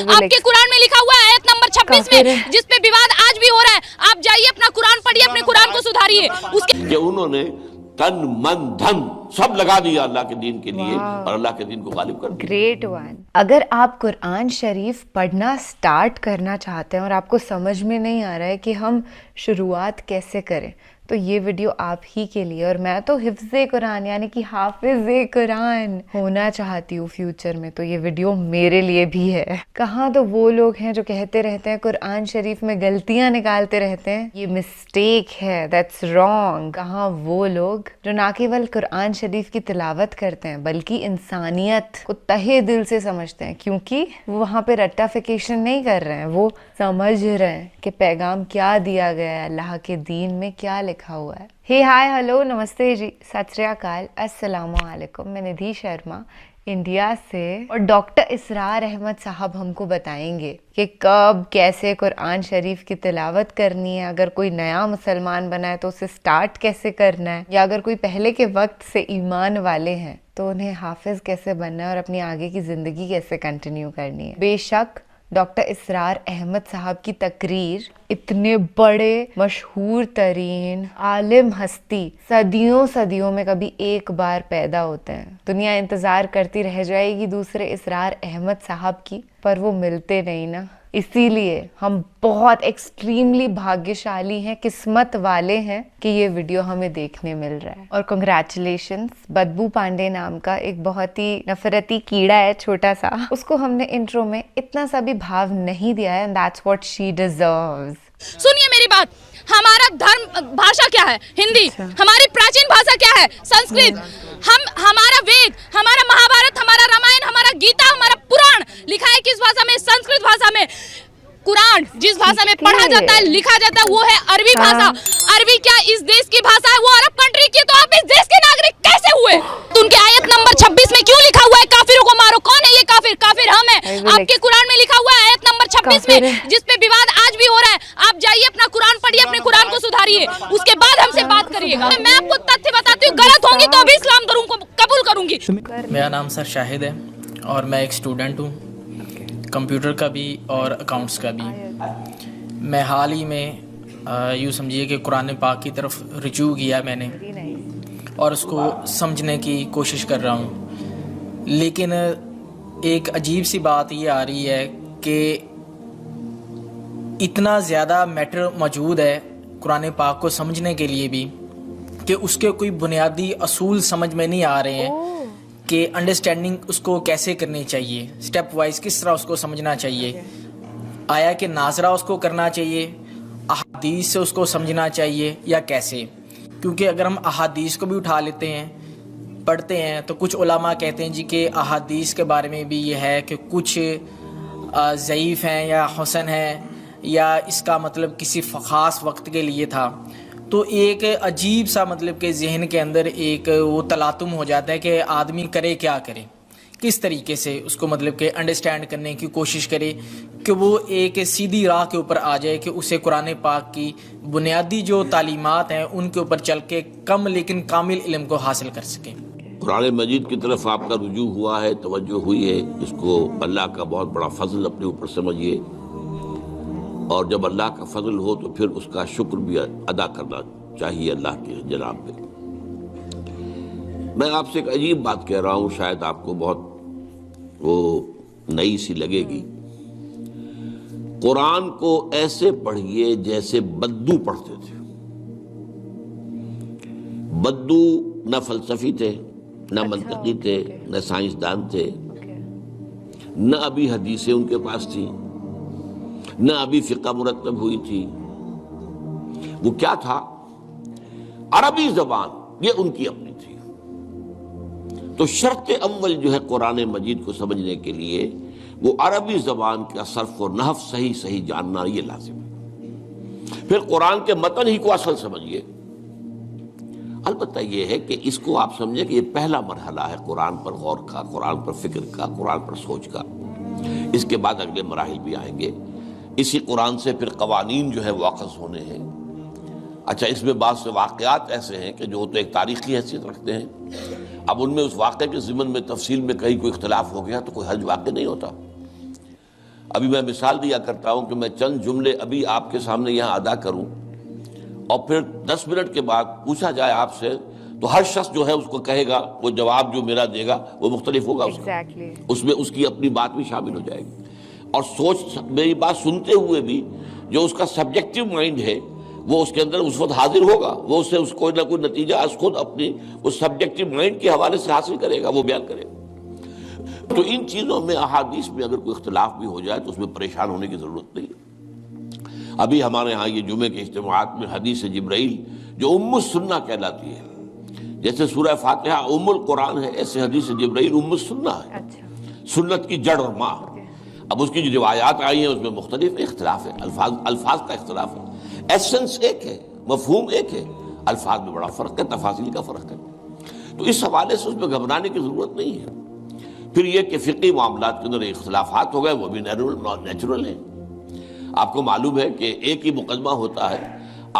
आपके कुरान में लिखा हुआ है आयत नंबर 26 में, जिस पे विवाद आज भी हो रहा है, आप जाइए अपना कुरान पढ़िए, अपने कुरान को सुधारिए। उसके उन्होंने तन मन धन सब लगा दिया अल्लाह के दीन के लिए और अल्लाह के दीन को गालिब कर दिया। Great one. अगर आप कुरान शरीफ पढ़ना स्टार्ट करना चाहते हैं और आपको समझ में नहीं आ रहा है कि हम शुरुआत कैसे करें, तो ये वीडियो आप ही के लिए। और मैं तो हिफ्ज़े कुरान यानी कि हाफिज़े कुरान होना चाहती हूँ फ्यूचर में, तो ये वीडियो मेरे लिए भी है। कहाँ तो वो लोग हैं जो कहते रहते हैं कुरान शरीफ में गलतियाँ निकालते रहते हैं, ये मिस्टेक है, दैट्स रॉन्ग। कहाँ वो लोग जो ना केवल कुरान शरीफ की तिलावत करते हैं बल्कि इंसानियत को तहे दिल से समझते हैं, क्योंकि वो वहाँ पे रट्टाफिकेशन नहीं कर रहे हैं, वो समझ रहे हैं कि पैगाम क्या दिया गया है, अल्लाह के दीन में क्या लिखा हुआ है। हे हाय हेलो नमस्ते जी, सत श्री अकाल, अस्सलाम वालेकुम। मैं निधि शर्मा इंडिया से, और डॉक्टर इसरार अहमद साहब हमको बताएंगे कि कब कैसे कुरान शरीफ की तिलावत करनी है। अगर कोई नया मुसलमान बना है तो उसे स्टार्ट कैसे करना है, या अगर कोई पहले के वक्त से ईमान वाले हैं तो उन्हें हाफिज कैसे बनना है और अपनी आगे की जिंदगी कैसे कंटिन्यू करनी है। बेशक डॉक्टर इसरार अहमद साहब की तकरीर, इतने बड़े मशहूर तरीन आलिम हस्ती सदियों सदियों में कभी एक बार पैदा होते हैं। दुनिया इंतजार करती रह जाएगी दूसरे इसरार अहमद साहब की, पर वो मिलते नहीं ना। इसीलिए हम बहुत एक्सट्रीमली भाग्यशाली हैं, किस्मत वाले हैं कि ये वीडियो हमें देखने मिल रहा है। और कंग्रेचुलेशंस, बदबू पांडे नाम का एक बहुत ही नफरती कीड़ा है छोटा सा, उसको हमने इंट्रो में इतना सा भी भाव नहीं दिया है, and that's what she deserves. सुनिए मेरी बात, हमारा धर्म भाषा क्या है? हिंदी। हमारी प्राचीन भाषा क्या है? संस्कृत। हमारा वेद, हमारा महाभारत, हमारा रामायण, हमारा गीता, हमारा पुराण लिखा है किस भाषा में? संस्कृत भाषा में। कुरान जिस भाषा में पढ़ा जाता है, लिखा जाता है, वो है अरबी भाषा। अरबी क्या इस देश की भाषा है? वो अरब कंट्री की। तो आप इस देश के नागरिक कैसे हुए? तो उनके आयत नंबर 26 में क्यों लिखा हुआ है काफिरों को मारो? कौन है ये काफिर? काफिर हम हैं। आपके कुरान में लिखा हुआ है आयत नंबर 26 में, जिस पे विवाद आज भी हो रहा है, आप जाइए अपना कुरान पढ़िए, अपने कुरान को सुधारिए, उसके बाद हमसे बात करिएगा। मैं आपको तथ्य बताती हूँ, गलत होंगी तो भी इस्लाम धर्म को कबूल करूंगी। मेरा नाम सर शाहिद है और मैं एक स्टूडेंट हूँ, कंप्यूटर का भी और अकाउंट्स का भी। मैं हाल ही में यूँ समझिए कि कुरान पाक की तरफ रुजू किया मैंने और उसको समझने की कोशिश कर रहा हूँ। लेकिन एक अजीब सी बात ये आ रही है कि इतना ज़्यादा मैटर मौजूद है कुरान पाक को समझने के लिए भी कि उसके कोई बुनियादी असूल समझ में नहीं आ रहे हैं कि अंडरस्टैंडिंग उसको कैसे करनी चाहिए, स्टेप वाइज किस तरह उसको समझना चाहिए। आया कि नाजरा उसको करना चाहिए, अहादीस से उसको समझना चाहिए, या कैसे? क्योंकि अगर हम अहादीस को भी उठा लेते हैं, पढ़ते हैं, तो कुछ उलमा कहते हैं जी कि अहादीस के बारे में भी ये है कि कुछ ज़ईफ़ हैं या हुसन हैं, या इसका मतलब किसी ख़ास वक्त के लिए था। तो एक अजीब सा मतलब कि जहन के अंदर एक वो तलातुम हो जाता है कि आदमी करे क्या करे, किस तरीके से उसको मतलब कि अंडरस्टैंड करने की कोशिश करे कि वो एक सीधी राह के ऊपर आ जाए, कि उसे कुरान पाक की बुनियादी जो तालीमात हैं उनके ऊपर चल के कम लेकिन कामिल इल्म को हासिल कर सके। कुरान मजीद की तरफ आपका रुजू हुआ है, तवज्जो हुई है, इसको अल्लाह का बहुत बड़ा फजल अपने ऊपर समझिए, और जब अल्लाह का फजल हो तो फिर उसका शुक्र भी अदा करना चाहिए अल्लाह के जनाब पे। मैं आपसे एक अजीब बात कह रहा हूँ, शायद आपको बहुत वो नई सी लगेगी। कुरान को ऐसे पढ़िए जैसे बद्दू पढ़ते थे। बद्दू न फलसफी थे, न मंतकी थे, न साइंसदान थे, न अभी हदीसें उनके पास थी, न अभी फिक़्ह मुरत्तब हुई थी। वो क्या था? अरबी जबान ये उनकी अपनी थी। तो शर्त अव्वल जो है कुरान मजीद को समझने के लिए, वो अरबी जबान का सर्फ और नहव सही सही जानना ये लाजिम है। फिर कुरान के मतन ही को असल समझिए। अलबत्ता ये है कि इसको आप समझे कि ये पहला मरहला है कुरान पर गौर का, कुरान पर फिक्र का, कुरान पर सोच का। इसके बाद अगले मराहिल भी आएंगे। इसी कुरान से फिर कवानीन जो है वाक़िफ़ होने हैं। अच्छा, इसमें बाद से वाक़यात ऐसे हैं कि जो तो एक तारीख़ी हैसियत रखते हैं। अब उनमें उस वाक़े के ज़िमन में तफसील में कहीं कोई इख्तिलाफ हो गया तो कोई हर्ज वाक़ई नहीं होता। ابھی میں مثال دیا کرتا ہوں کہ میں چند جملے ابھی آپ کے سامنے یہاں ادا کروں اور پھر 10 منٹ کے بعد پوچھا جائے آپ سے تو ہر شخص جو ہے اس کو کہے گا، وہ جواب جو میرا دے گا وہ مختلف ہوگا، اس میں اس کی اپنی بات بھی شامل ہو جائے گی، اور سوچ میری بات سنتے ہوئے بھی جو اس کا سبجیکٹو مائنڈ ہے وہ اس کے اندر اس وقت حاضر ہوگا، وہ اس سے کوئی نہ کوئی نتیجہ از خود اپنی اس سبجیکٹو مائنڈ کے حوالے سے حاصل کرے گا، وہ بیان کرے گا۔ تو ان چیزوں میں احادیث میں اگر کوئی اختلاف بھی ہو جائے تو اس میں پریشان ہونے کی ضرورت نہیں ہے۔ ابھی ہمارے ہاں یہ جمعے کے اجتماعات میں حدیث جبرائیل جو ام السنہ کہلاتی ہے، جیسے سورہ فاتحہ ام القرآن ہے، ایسے حدیث جبرائیل ام السنہ ہے، سنت کی جڑ اور ماں۔ اب اس کی جو روایات آئی ہیں اس میں مختلف اختلاف ہے، الفاظ کا اختلاف ہے، ایسنس ایک ہے، مفہوم ایک ہے، الفاظ میں بڑا فرق ہے، تفاصیل کا فرق ہے۔ تو اس حوالے سے اس میں گھبرانے کی ضرورت نہیں ہے۔ پھر یہ کہ فقہی معاملات کے اندر اختلافات ہو گئے، وہ بھی نیچرل ہیں۔ آپ کو معلوم ہے کہ ایک ہی مقدمہ ہوتا ہے،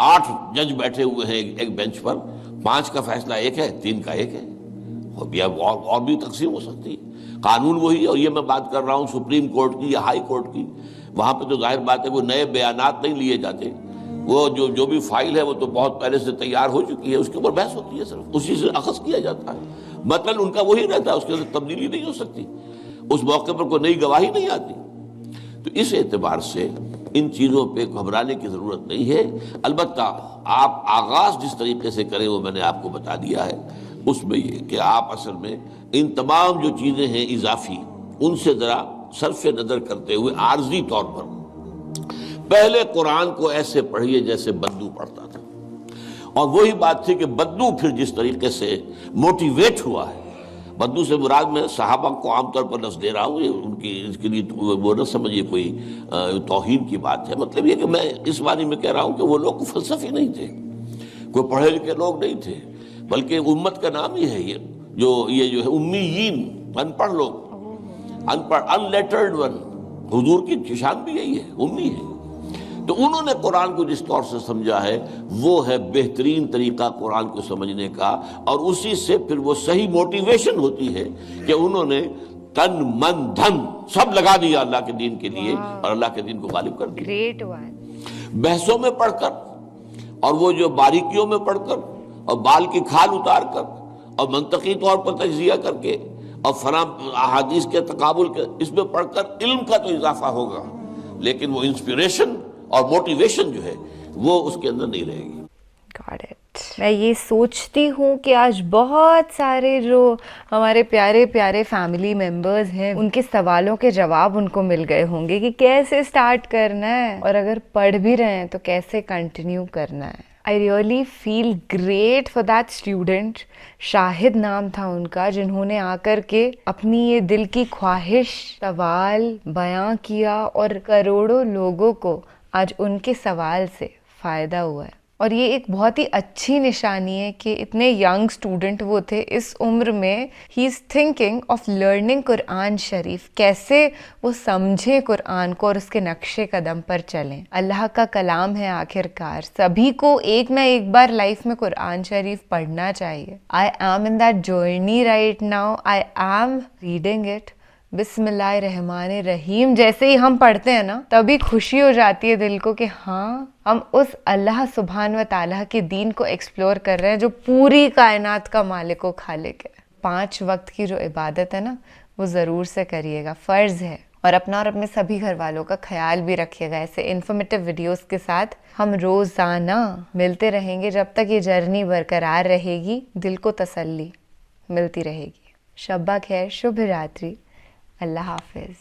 8 جج بیٹھے ہوئے ہیں ایک بینچ پر، 5 کا فیصلہ ایک ہے، 3 کا ایک ہے، اور بھی تقسیم ہو سکتی ہے۔ قانون وہی، اور یہ میں بات کر رہا ہوں سپریم کورٹ کی یا ہائی کورٹ کی، وہاں پہ تو ظاہر بات ہے کوئی نئے بیانات نہیں لیے جاتے، وہ جو بھی فائل ہے وہ تو بہت پہلے سے تیار ہو چکی ہے، اس کے اوپر بحث ہوتی ہے، صرف اسی سے اخذ کیا جاتا ہے، مطلب ان کا وہی رہتا ہے، اس کے اندر تبدیلی نہیں ہو سکتی، اس موقع پر کوئی نئی گواہی نہیں آتی۔ تو اس اعتبار سے ان چیزوں پہ گھبرانے کی ضرورت نہیں ہے۔ البتہ آپ آغاز جس طریقے سے کریں وہ میں نے آپ کو بتا دیا ہے، اس میں یہ کہ آپ اصل میں ان تمام جو چیزیں ہیں اضافی، ان سے ذرا صرف نظر کرتے ہوئے عارضی طور پر پہلے قرآن کو ایسے پڑھیے جیسے بدو پڑھتا تھا، اور وہی بات تھی کہ بدو پھر جس طریقے سے موٹیویٹ ہوا ہے، بدو سے مراد میں صحابہ کو عام طور پر لفظ دے رہا ہوں، ان کی اس کے لیے وہ نہ سمجھیے کوئی توہین کی بات ہے، مطلب یہ کہ میں اس معنی میں کہہ رہا ہوں کہ وہ لوگ فلسفی نہیں تھے، کوئی پڑھے لکھے لوگ نہیں تھے، بلکہ امت کا نام ہی ہے یہ جو ہے امیین، ان پڑھ لوگ، ان پڑھ، ان لیٹرڈ ون، حضور کی شان بھی یہی ہے، امی ہے۔ تو انہوں نے قرآن کو جس طور سے سمجھا ہے وہ ہے بہترین طریقہ قرآن کو سمجھنے کا، اور اسی سے پھر وہ صحیح موٹیویشن ہوتی ہے کہ انہوں نے تن من دھن سب لگا دیا اللہ کے دین کے لیے، اور اللہ کے دین کو غالب کر دیا۔ Great one. بحثوں میں پڑھ کر، اور وہ جو باریکیوں میں پڑھ کر، اور بال کی کھال اتار کر، اور منطقی طور پر تجزیہ کر کے، اور فلاں احادیث کے تقابل کے، اس میں پڑھ کر علم کا تو اضافہ ہوگا، لیکن وہ انسپریشن اور موٹیویشن جو ہے وہ اس کے اندر نہیں رہے گی۔ Got it. میں یہ سوچتی ہوں کہ آج بہت سارے جو ہمارے پیارے پیارے فیملی ممبرز ہیں ان کے سوالوں کے جواب ان کو مل گئے ہوں گے کہ کیسے سٹارٹ کرنا ہے، اور اگر پڑھ بھی رہے ہیں تو کیسے کنٹینیو کرنا ہے۔ I really feel great for that student. شاہد نام تھا ان کا، جنہوں نے آ کر کے اپنی یہ دل کی خواہش سوال بیان کیا، اور کروڑوں لوگوں کو آج ان کے سوال سے فائدہ ہوا ہے۔ اور یہ ایک بہت ہی اچھی نشانی ہے کہ اتنے ینگ اسٹوڈنٹ وہ تھے اس عمر میں، ہی از تھنکنگ آف لرننگ قرآن شریف، کیسے وہ سمجھیں قرآن کو اور اس کے نقشے قدم پر چلیں۔ اللہ کا کلام ہے آخر کار، سبھی کو ایک نہ ایک بار لائف میں قرآن شریف پڑھنا چاہیے۔ I am in that journey right now, I am reading it. بسم اللہ الرحمن الرحیم جیسے ہی ہم پڑھتے ہیں نا، تبھی خوشی ہو جاتی ہے دل کو کہ ہاں ہم اس اللہ سبحانہ و تعالیٰ کے دین کو ایکسپلور کر رہے ہیں جو پوری کائنات کا مالک و خالق ہے۔ 5 وقت کی جو عبادت ہے نا، وہ ضرور سے کریے گا، فرض ہے۔ اور اپنا اور اپنے سبھی گھر والوں کا خیال بھی رکھیے گا۔ ایسے انفارمیٹیو ویڈیوز کے ساتھ ہم روزانہ ملتے رہیں گے جب تک یہ جرنی برقرار رہے گی، دل کو تسلی ملتی رہے گی۔ شب خیر، شبھ راتری، اللہ حافظ۔